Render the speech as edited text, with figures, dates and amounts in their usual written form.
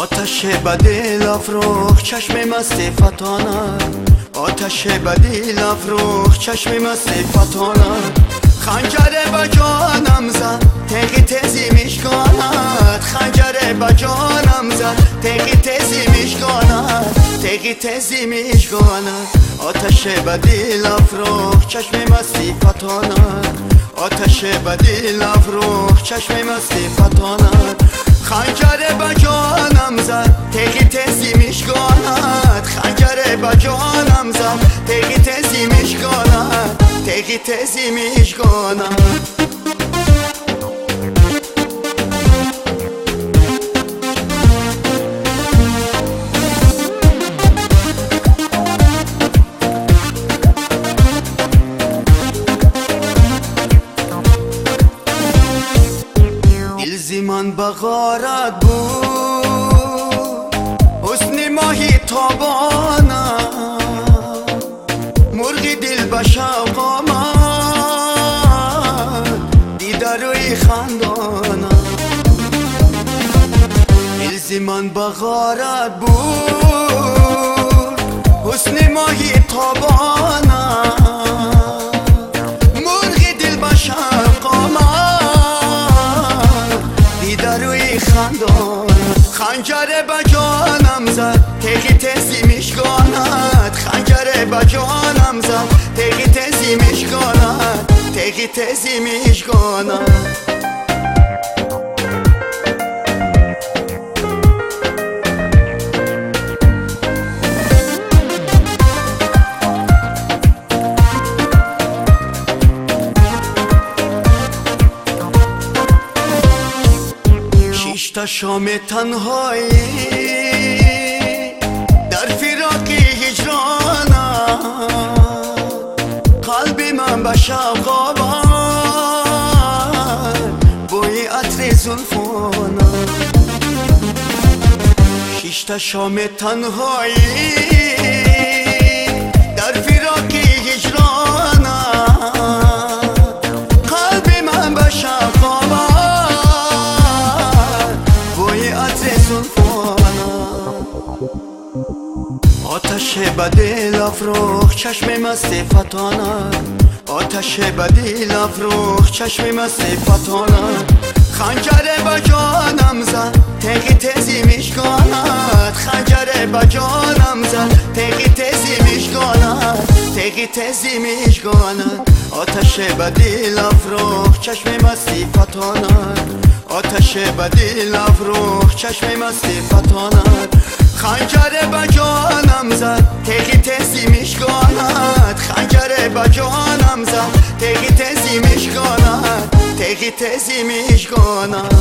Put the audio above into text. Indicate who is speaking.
Speaker 1: آتش بدی لافروخ چشم مست فتانه، آتش بدی لافروخ چشم مست فتانه. خنجر با جانم زد تقی تزی میشکاند، خنجر با جانم زد تقی تزی میشکاند، تقی تزی میشکاند. آتش بدی لافروخ چشم مستی فتانه، آتش بدی لافروخ چشم مستی فتانه. خنجر با جانم زد تقی تزی میشکاند، خنجر با جانم زد تقی تزی میشکاند، تقی تزی میشکاند. من بغارت بود حسن ماهی تابانه، مرغی دل به شوق آمد دیده روی خندانه. دلز من بغارت بود حسن ماهی تابانه، مرغی دل به شوق آمد خندان. خنجر با جانم زد تقی تزی میشکاند، خنجر با جانم زد تقی تزی میشکاند، تقی تزی میشکاند. تا شام تنهایی در فراق هجرانم، قلب من به شوق آورد بوی عطر زلفانم. شش تا شام تنهایی در فراق هجرانم، قلب من به شوق آورد آتش بدی لافروخ چشم مست فتانه، آتش بدی لافروخ چشم مست فتانه. خنجر با جانم زد تقی تزی میشکاند، خنجر با جانم زد تقی تزی میشکاند، تقی تزی میشکاند. آتش بدی لافروخ چشم مستی فتانه، آتش بدی لافروخ چشم مستی فتانه. خنجر با جانم زد تقی تزی میشکاند، خنجر با جانم زد تقی تزی میشکاند، تقی تزی میشکاند.